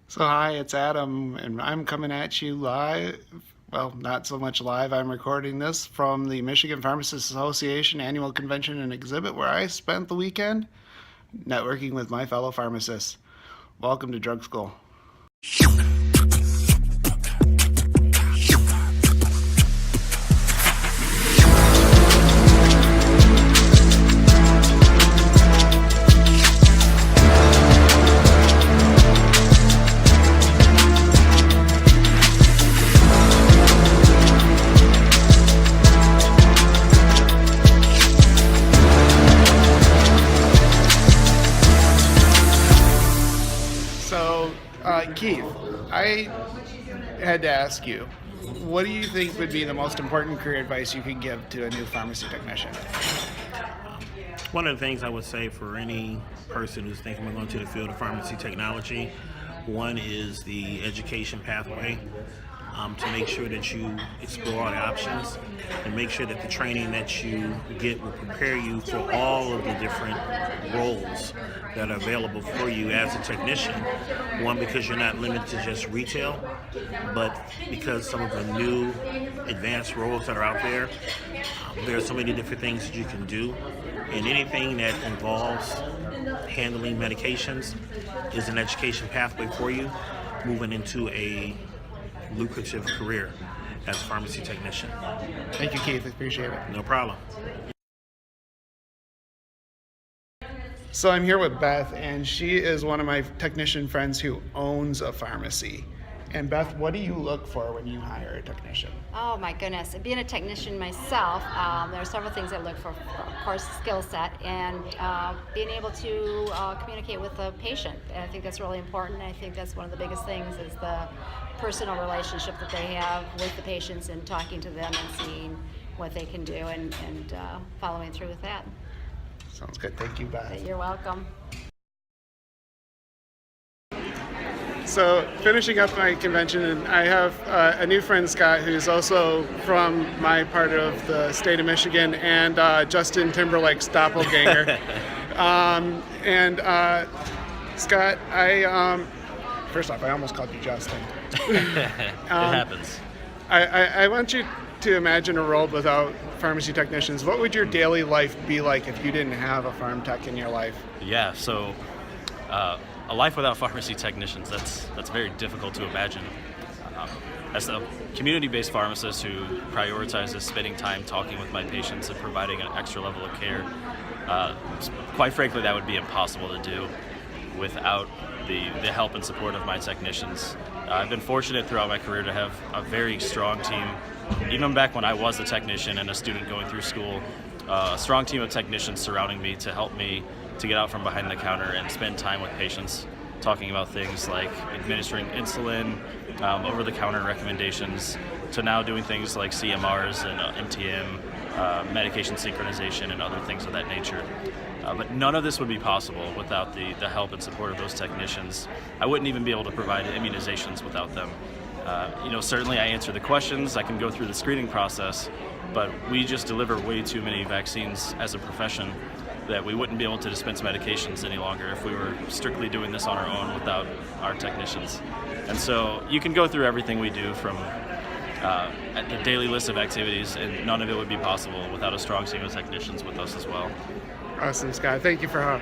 So hi, it's Adam, and I'm coming at you live. Well, not so much live. I'm recording this from the Michigan Pharmacists Association annual convention and exhibit where I spent the weekend networking with my fellow pharmacists. Welcome to Drug School. Keith, I had to ask you, what do you think would be the most important career advice you could give to a new pharmacy technician? One of the things I would say for any person who's thinking about going to the field of pharmacy technology, one is the education pathway, to make sure that you explore all the options and make sure that the training that you get will prepare you for all of the different roles that are available for you as a technician. One, because you're not limited to just retail, but because some of the new advanced roles that are out there are so many different things that you can do. And anything that involves handling medications is an education pathway for you moving into a lucrative career as a pharmacy technician. Thank you, Keith. I appreciate it. No problem. So I'm here with Beth, and she is one of my technician friends who owns a pharmacy. And Beth, what do you look for when you hire a technician? Oh my goodness. Being a technician myself, there are several things I look for. Of course, skill set and being able to communicate with the patient. And I think that's really important. I think that's one of the biggest things is the personal relationship that they have with the patients and talking to them and seeing what they can do and following through with that. Sounds good. Thank you, Beth. You're welcome. So finishing up my convention, and I have a new friend, Scott, who's also from my part of the state of Michigan, and Justin Timberlake's doppelganger. Scott, first off, I almost called you Justin. It happens. I want you to imagine a world without pharmacy technicians. What would your daily life be like if you didn't have a pharm tech in your life? Yeah, so a life without pharmacy technicians, that's very difficult to imagine. As a community-based pharmacist who prioritizes spending time talking with my patients and providing an extra level of care, quite frankly, that would be impossible to do without the help and support of my technicians. I've been fortunate throughout my career to have a very strong team. Even back when I was a technician and a student going through school, a strong team of technicians surrounding me to help me to get out from behind the counter and spend time with patients, talking about things like administering insulin, over-the-counter recommendations, to now doing things like CMRs and MTM, medication synchronization, and other things of that nature. But none of this would be possible without the help and support of those technicians. I wouldn't even be able to provide immunizations without them. Certainly I answer the questions, I can go through the screening process, but we just deliver way too many vaccines as a profession that we wouldn't be able to dispense medications any longer if we were strictly doing this on our own without our technicians. And so you can go through everything we do from the daily list of activities, and none of it would be possible without a strong team of technicians with us as well. Awesome, Scott. Thank you for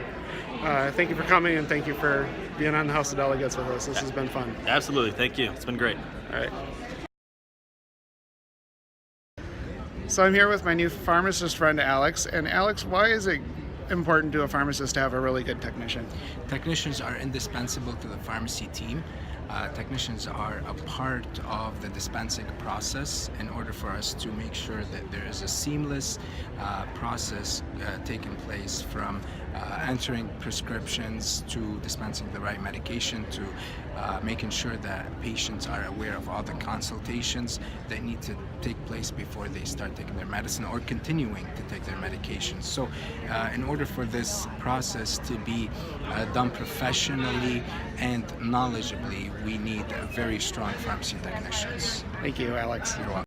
coming, and thank you for being on the House of Delegates with us. This has been fun. Absolutely. Thank you. It's been great. All right. So I'm here with my new pharmacist friend, Alex. And Alex, why is it important to a pharmacist to have a really good technician? Technicians are indispensable to the pharmacy team. Technicians are a part of the dispensing process in order for us to make sure that there is a seamless process taking place from entering prescriptions to dispensing the right medication to making sure that patients are aware of all the consultations that need to take place before they start taking their medicine or continuing to take their medications. So in order for this process to be done professionally and knowledgeably, we need very strong pharmacy technicians. Thank you, Alex. You're welcome.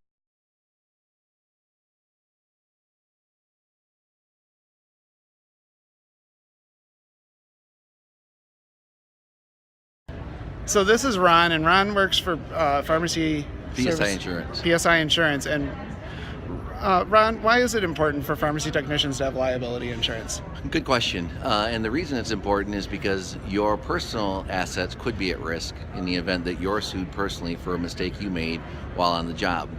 So this is Ron, and Ron works for Pharmacy PSI Insurance. PSI Insurance. And Ron, why is it important for pharmacy technicians to have liability insurance? Good question. And the reason it's important is because your personal assets could be at risk in the event that you're sued personally for a mistake you made while on the job.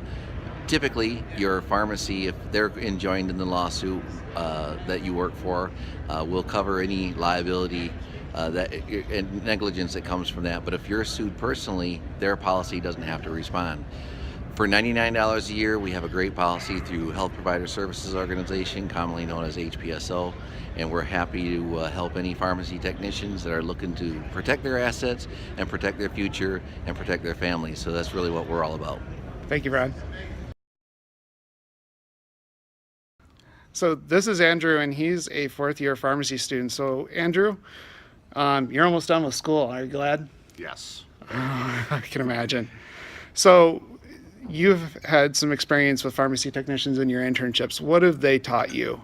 Typically, your pharmacy, if they're enjoined in the lawsuit that you work for, will cover any liability and negligence that comes from that. But if you're sued personally, their policy doesn't have to respond. For $99 a year, we have a great policy through Health Provider Services Organization, commonly known as HPSO, and we're happy to help any pharmacy technicians that are looking to protect their assets and protect their future and protect their families. So that's really what we're all about. Thank you, Ron. So this is Andrew, and he's a fourth-year pharmacy student. So Andrew, you're almost done with school. Are you glad? Yes. I can imagine. So you've had some experience with pharmacy technicians in your internships. What have they taught you?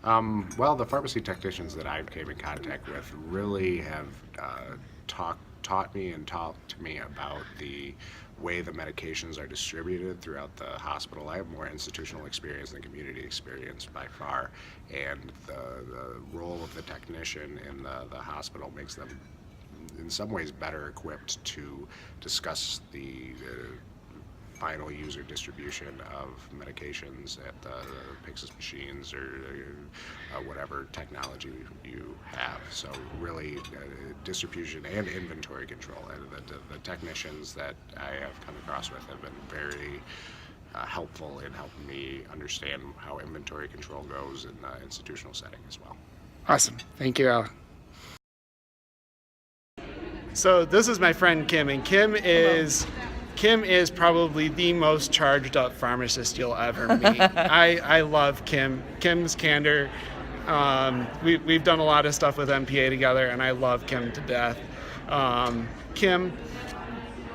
Well, the pharmacy technicians that I came in contact with really have taught me and talked to me about the way the medications are distributed throughout the hospital. I have more institutional experience than community experience by far, and the role of the technician in the hospital makes them in some ways better equipped to discuss the final user distribution of medications at the Pyxis machines or whatever technology you have. So really distribution and inventory control. The technicians that I have come across with have been very helpful in helping me understand how inventory control goes in the institutional setting as well. Awesome. Thank you, Al. So this is my friend Kim, and Kim is probably the most charged up pharmacist you'll ever meet. I love Kim. Kim's candor. We've done a lot of stuff with MPA together, and I love Kim to death. Kim,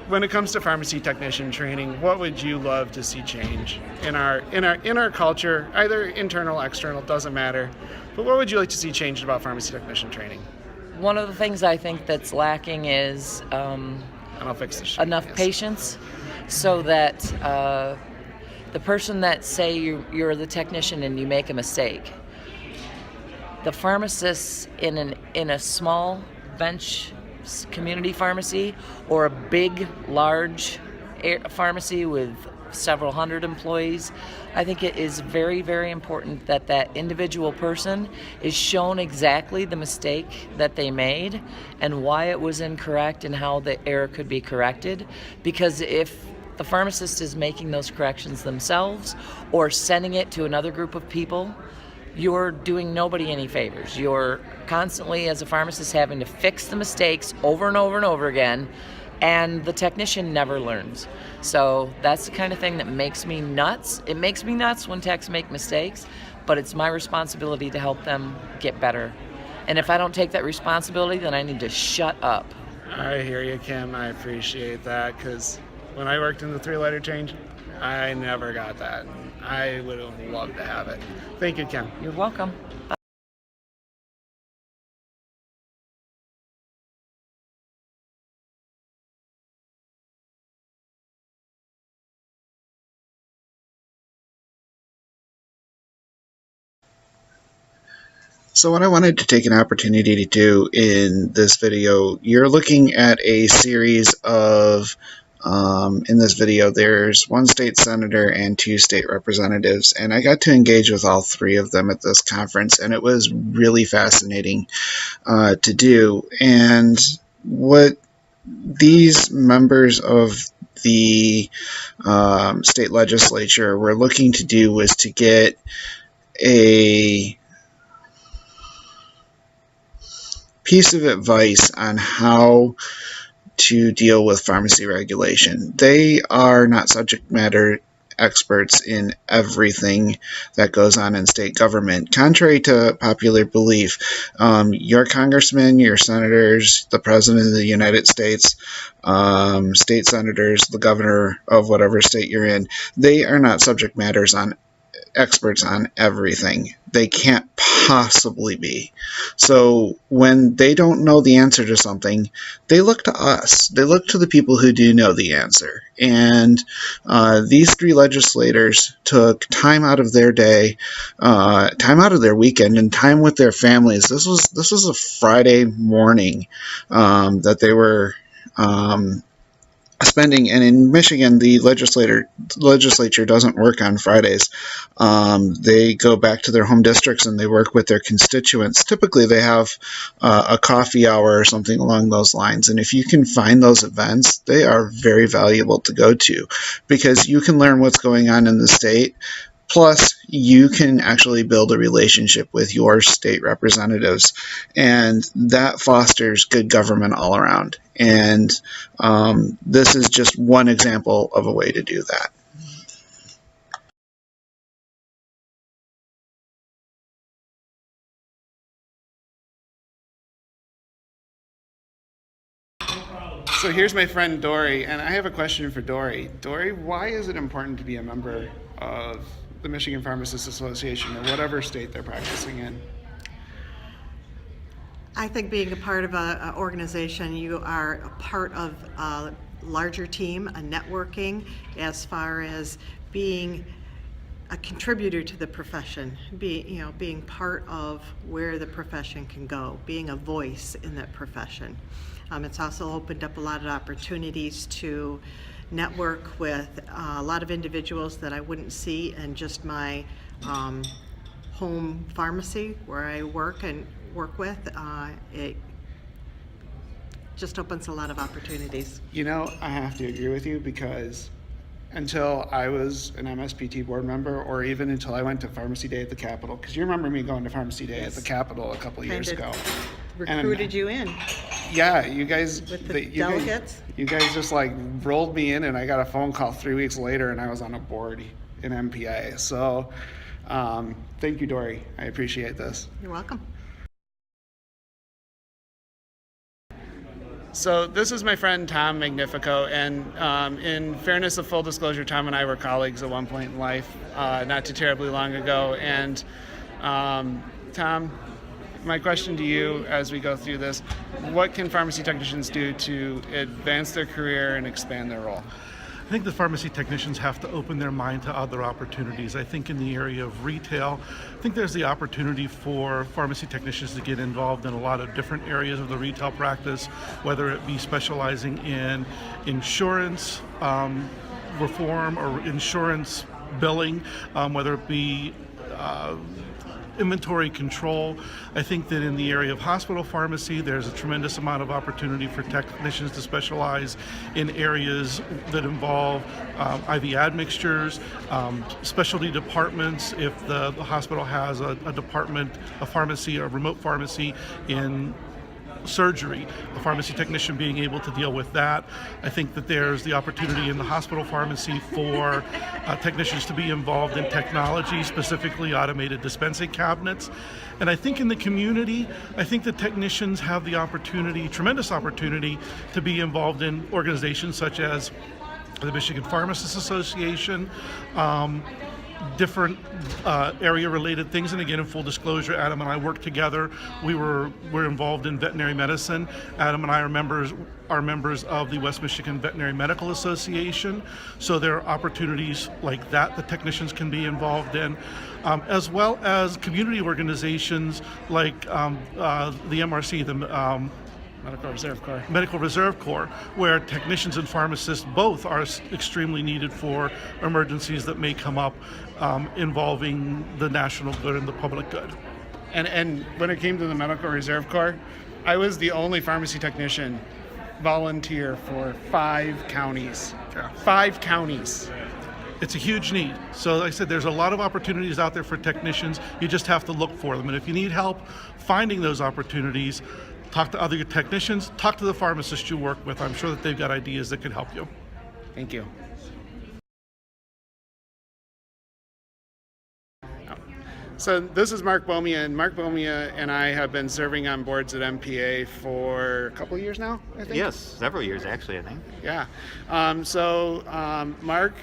when it comes to pharmacy technician training, what would you love to see change in our culture, either internal, external, doesn't matter. But what would you like to see changed about pharmacy technician training? One of the things I think that's lacking is And I'll fix this. enough patience, so that the person that say you're the technician and you make a mistake, the pharmacists in a small bench community pharmacy or a big large pharmacy with several hundred employees, I think it is very, very important that that individual person is shown exactly the mistake that they made and why it was incorrect and how the error could be corrected. Because if the pharmacist is making those corrections themselves or sending it to another group of people, you're doing nobody any favors. You're constantly, as a pharmacist, having to fix the mistakes over and over and over again, and the technician never learns. So that's the kind of thing that makes me nuts. It makes me nuts when techs make mistakes, but it's my responsibility to help them get better. And if I don't take that responsibility, then I need to shut up. I hear you, Kim. I appreciate that, because when I worked in the three-letter change, I never got that. I would have loved to have it. Thank you, Kim. You're welcome. So what I wanted to take an opportunity to do in this video, you're looking at a series of, in this video, there's one state senator and two state representatives, and I got to engage with all three of them at this conference, and it was really fascinating to do. And what these members of the state legislature were looking to do was to get a piece of advice on how to deal with pharmacy regulation. They are not subject matter experts in everything that goes on in state government. Contrary to popular belief, your congressmen, your senators, the president of the United States, state senators, the governor of whatever state you're in, they are not subject matters on experts on everything. They can't possibly be. So when they don't know the answer to something, they look to us. They look to the people who do know the answer. And these three legislators took time out of their day, time out of their weekend, and time with their families. This was a Friday morning that they were spending, and in Michigan, the legislature doesn't work on Fridays. They go back to their home districts and they work with their constituents. Typically, they have a coffee hour or something along those lines. And if you can find those events, they are very valuable to go to because you can learn what's going on in the state. Plus, you can actually build a relationship with your state representatives, and that fosters good government all around. And this is just one example of a way to do that. So here's my friend Dory, and I have a question for Dory. Dory, why is it important to be a member of the Michigan Pharmacists Association or whatever state they're practicing in? I think being a part of an organization, you are a part of a larger team, a networking, as far as being a contributor to the profession, being part of where the profession can go, being a voice in that profession. It's also opened up a lot of opportunities to network with a lot of individuals that I wouldn't see in just my home pharmacy where I work with. It just opens a lot of opportunities. You know, I have to agree with you because until I was an MSPT board member, or even until I went to Pharmacy Day at the Capitol, because you remember me going to Pharmacy Day at the Capitol a couple of years ago. Recruited you in. Yeah, you guys, With the delegates? You guys just like rolled me in, and I got a phone call 3 weeks later, and I was on a board in MPA. So, thank you, Dory. I appreciate this. You're welcome. So this is my friend Tom Magnifico, and in fairness of full disclosure, Tom and I were colleagues at one point in life, not too terribly long ago. And Tom, my question to you as we go through this, what can pharmacy technicians do to advance their career and expand their role? I think the pharmacy technicians have to open their mind to other opportunities. I think in the area of retail, I think there's the opportunity for pharmacy technicians to get involved in a lot of different areas of the retail practice, whether it be specializing in insurance reform or insurance billing, whether it be inventory control. I think that in the area of hospital pharmacy, there's a tremendous amount of opportunity for technicians to specialize in areas that involve IV admixtures, specialty departments. If the hospital has a department, a pharmacy, a remote pharmacy in surgery, a pharmacy technician being able to deal with that. I think that there's the opportunity in the hospital pharmacy for technicians to be involved in technology, specifically automated dispensing cabinets. And I think in the community, I think the technicians have the opportunity, tremendous opportunity, to be involved in organizations such as the Michigan Pharmacists Association, different area-related things. And again, in full disclosure, Adam and I worked together. We're involved in veterinary medicine. Adam and I are members of the West Michigan Veterinary Medical Association. So there are opportunities like that technicians can be involved in, as well as community organizations like the MRC, the Medical Reserve Corps, where technicians and pharmacists both are extremely needed for emergencies that may come up involving the national good and the public good. And when it came to the Medical Reserve Corps, I was the only pharmacy technician volunteer for 5 counties. 5 counties. It's a huge need. So like I said, there's a lot of opportunities out there for technicians. You just have to look for them. And if you need help finding those opportunities, talk to other technicians, talk to the pharmacists you work with. I'm sure that they've got ideas that could help you. Thank you. So this is Mark Bonilla, and Mark Bonilla and I have been serving on boards at MPA for a couple of years now, I think. Yes, several years actually, I think. Yeah. Mark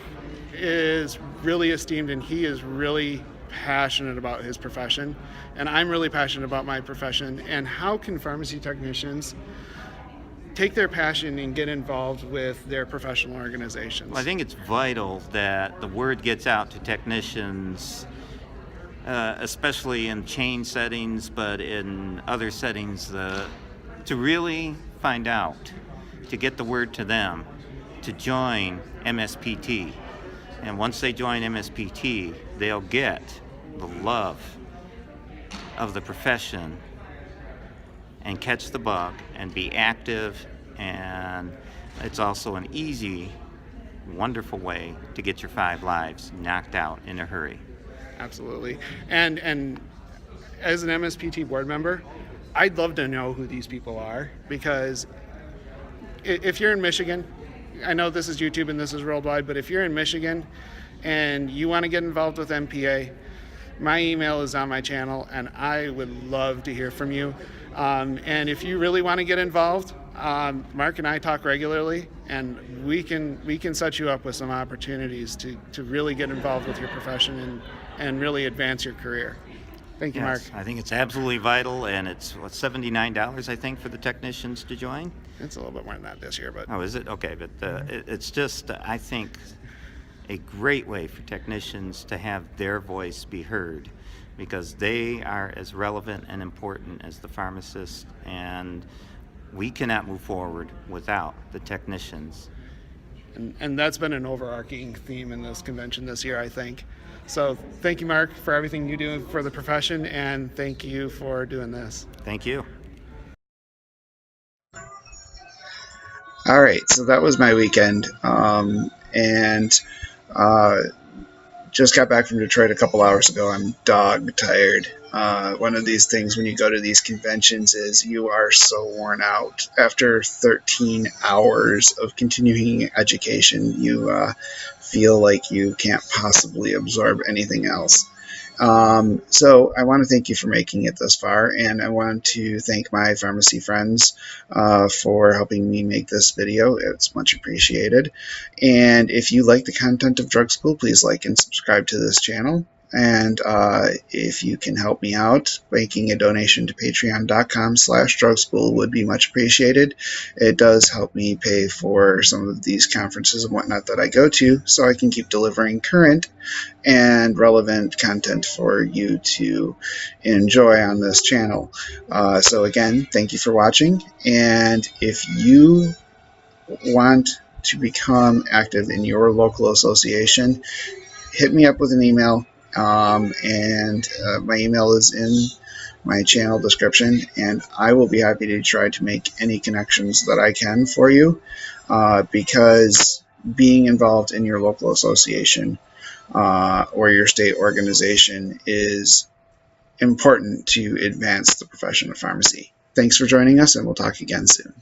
is really esteemed, and he is really passionate about his profession, and I'm really passionate about my profession. And how can pharmacy technicians take their passion and get involved with their professional organizations? Well, I think it's vital that the word gets out to technicians, especially in chain settings, but in other settings, to really find out, to get the word to them, to join MSPT. And once they join MSPT, they'll get the love of the profession and catch the bug and be active. And it's also an easy, wonderful way to get your 5 lives knocked out in a hurry. Absolutely. And as an MSPT board member, I'd love to know who these people are, because if you're in Michigan, I know this is YouTube and this is worldwide, but if you're in Michigan and you want to get involved with MPA, my email is on my channel, and I would love to hear from you. And if you really want to get involved, Mark and I talk regularly, and we can set you up with some opportunities to really get involved with your profession and really advance your career. Thank you, Yes, Mark. I think it's absolutely vital, and it's $79, I think, for the technicians to join. It's a little bit more than that this year, but Oh, is it? Okay, but it's just, I think, a great way for technicians to have their voice be heard, because they are as relevant and important as the pharmacists, and we cannot move forward without the technicians. and that's been an overarching theme in this convention this year, I think. So thank you, Mark, for everything you do for the profession, and thank you for doing this. Thank you. All right, so that was my weekend, and just got back from Detroit a couple hours ago. I'm dog tired. One of these things when you go to these conventions is you are so worn out. After 13 hours of continuing education, you feel like you can't possibly absorb anything else. So I want to thank you for making it this far, and I want to thank my pharmacy friends for helping me make this video. It's much appreciated. And if you like the content of Drug School, please like and subscribe to this channel. And if you can help me out, making a donation to patreon.com/drugschool would be much appreciated. It does help me pay for some of these conferences and whatnot that I go to, so I can keep delivering current and relevant content for you to enjoy on this channel. So again, thank you for watching. And if you want to become active in your local association, hit me up with an email. And my email is in my channel description, and I will be happy to try to make any connections that I can for you, because being involved in your local association or your state organization is important to advance the profession of pharmacy. Thanks for joining us, and we'll talk again soon.